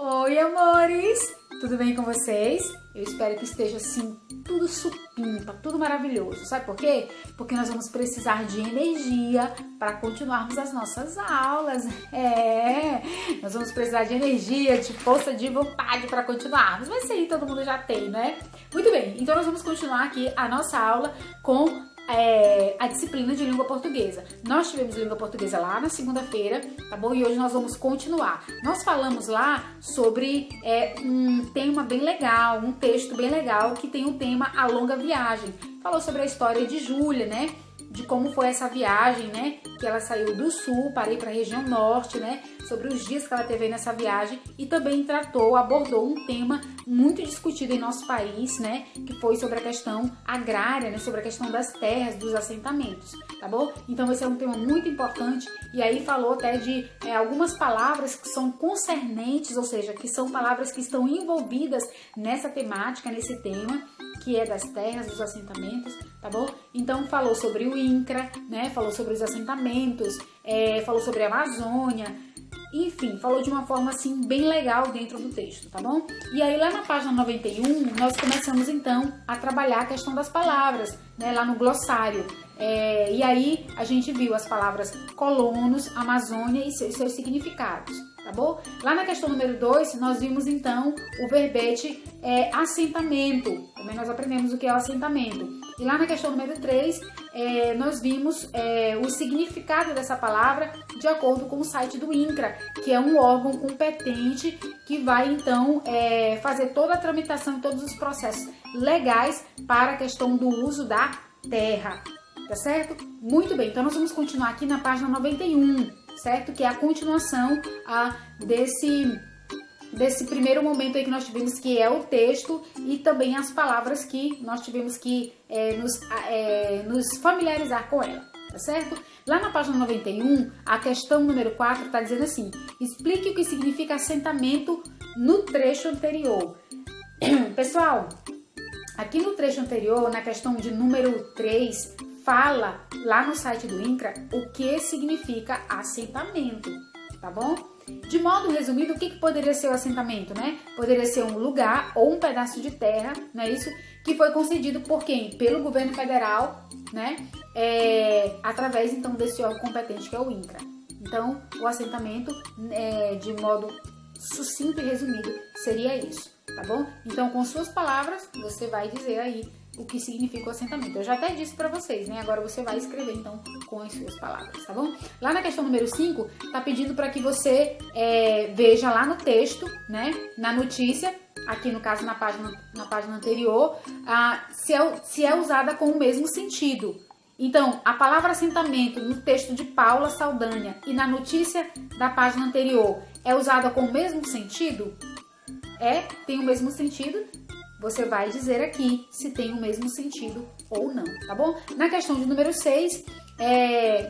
Oi, amores! Tudo bem com vocês? Eu espero que esteja assim, tudo supimpa, tudo maravilhoso. Sabe por quê? Porque nós vamos precisar de energia para continuarmos as nossas aulas. Nós vamos precisar de energia, de força, de vontade para continuarmos. Mas isso aí todo mundo já tem, né? Muito bem, então nós vamos continuar aqui a nossa aula com a disciplina de língua portuguesa. Nós tivemos língua portuguesa lá na segunda-feira, tá bom? E hoje nós vamos continuar. Nós falamos lá sobre um tema bem legal, um texto bem legal que tem o tema A Longa Viagem. Falou sobre a história de Júlia, né? De como foi essa viagem, né? Que ela saiu do sul para ir para a região norte, né? Sobre os dias que ela teve aí nessa viagem e também abordou um tema muito discutido em nosso país, né? Que foi sobre a questão agrária, né? Sobre a questão das terras, dos assentamentos, tá bom? Então esse é um tema muito importante e aí falou até de algumas palavras que são concernentes, ou seja, que são palavras que estão envolvidas nessa temática, nesse tema, que é das terras, dos assentamentos, tá bom? Então falou sobre o INCRA, né? Falou sobre os assentamentos, falou sobre a Amazônia, enfim, falou de uma forma assim bem legal dentro do texto, tá bom? E aí lá na página 91, nós começamos então a trabalhar a questão das palavras, né? Lá no glossário. E aí a gente viu as palavras colonos, Amazônia e seus significados, tá bom? Lá na questão número 2, nós vimos então o verbete assentamento. Também nós aprendemos o que é o assentamento. E lá na questão número 3, nós vimos o significado dessa palavra de acordo com o site do INCRA, que é um órgão competente que vai então fazer toda a tramitação e todos os processos legais para a questão do uso da terra. Tá certo? Muito bem, então nós vamos continuar aqui na página 91, certo? Que é a continuação desse primeiro momento aí que nós tivemos, que é o texto e também as palavras que nós tivemos que nos familiarizar com ela, tá certo? Lá na página 91, a questão número 4 está dizendo assim: explique o que significa assentamento no trecho anterior. Pessoal, aqui no trecho anterior, na questão de número 3, fala lá no site do INCRA o que significa assentamento, tá bom? De modo resumido, o que poderia ser o assentamento, né? Poderia ser um lugar ou um pedaço de terra, não é isso? Que foi concedido por quem? Pelo governo federal, né? Através, então, desse órgão competente que é o INCRA. Então, o assentamento, de modo sucinto e resumido, seria isso, tá bom? Então, com suas palavras, você vai dizer aí o que significa o assentamento. Eu já até disse pra vocês, né? Agora você vai escrever, então, com as suas palavras, tá bom? Lá na questão número 5, tá pedindo para que você veja lá no texto, né? Na notícia, aqui no caso na página anterior, se é usada com o mesmo sentido. Então, a palavra assentamento no texto de Paula Saldanha e na notícia da página anterior é usada com o mesmo sentido? Tem o mesmo sentido. Você vai dizer aqui se tem o mesmo sentido ou não, tá bom? Na questão de número 6,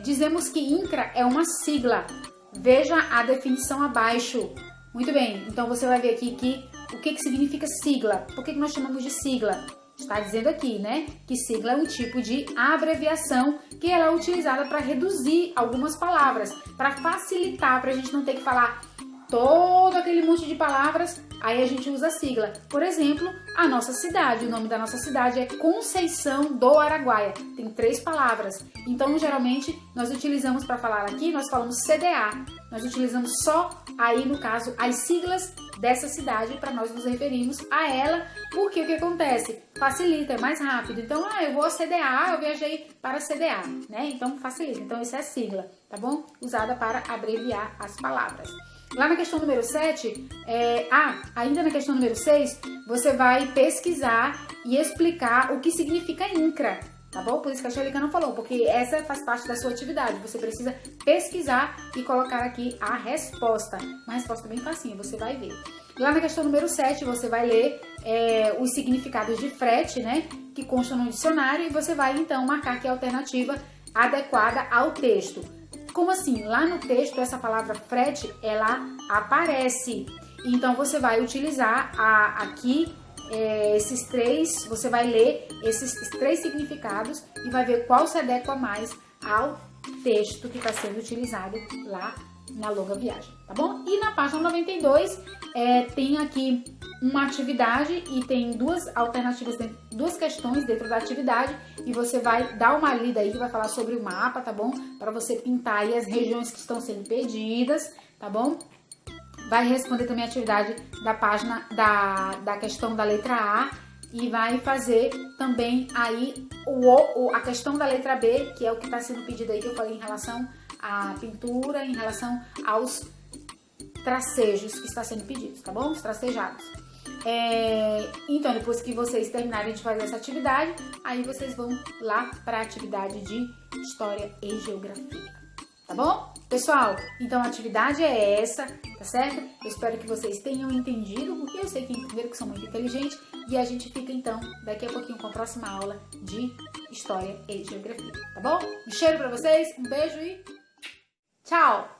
dizemos que INCRA é uma sigla. Veja a definição abaixo. Muito bem, então você vai ver aqui o que significa sigla. Por que nós chamamos de sigla? Está dizendo aqui, né, que sigla é um tipo de abreviação que ela é utilizada para reduzir algumas palavras, para facilitar, para a gente não ter que falar todo aquele monte de palavras, aí a gente usa a sigla. Por exemplo, a nossa cidade, o nome da nossa cidade é Conceição do Araguaia. Tem 3 palavras. Então, geralmente, nós utilizamos para falar aqui, nós falamos CDA. Nós utilizamos só aí, no caso, as siglas dessa cidade para nós nos referirmos a ela, porque o que acontece? Facilita, é mais rápido. Então, eu vou a CDA, eu viajei para CDA, né? Então, facilita. Então, isso é a sigla, tá bom? Usada para abreviar as palavras. Lá na questão número 7, ainda na questão número 6, você vai pesquisar e explicar o que significa INCRA, tá bom? Por isso que a Angélica não falou, porque essa faz parte da sua atividade. Você precisa pesquisar e colocar aqui a resposta. Uma resposta bem facinha, você vai ver. Lá na questão número 7, você vai ler os significados de frete, né? Que constam no dicionário e você vai, então, marcar que é a alternativa adequada ao texto. Como assim? Lá no texto, essa palavra frete, ela aparece. Então, você vai utilizar aqui você vai ler esses 3 significados e vai ver qual se adequa mais ao texto que está sendo utilizado lá na longa viagem, tá bom? E na página 92 tem aqui uma atividade e tem duas alternativas, duas questões dentro da atividade e você vai dar uma lida aí que vai falar sobre o mapa, tá bom? Para você pintar aí as regiões que estão sendo pedidas, tá bom? Vai responder também a atividade da página da questão da letra A e vai fazer também aí a questão da letra B, que é o que está sendo pedido aí, que eu falei em relação à pintura, em relação aos tracejos que está sendo pedidos, tá bom? Os tracejados. Então, depois que vocês terminarem de fazer essa atividade, aí vocês vão lá para a atividade de História e Geografia, tá bom? Pessoal, então a atividade é essa, tá certo? Eu espero que vocês tenham entendido, porque eu sei que entenderam, que são muito inteligentes, e a gente fica então daqui a pouquinho com a próxima aula de História e Geografia, tá bom? Um cheiro para vocês, um beijo e tchau!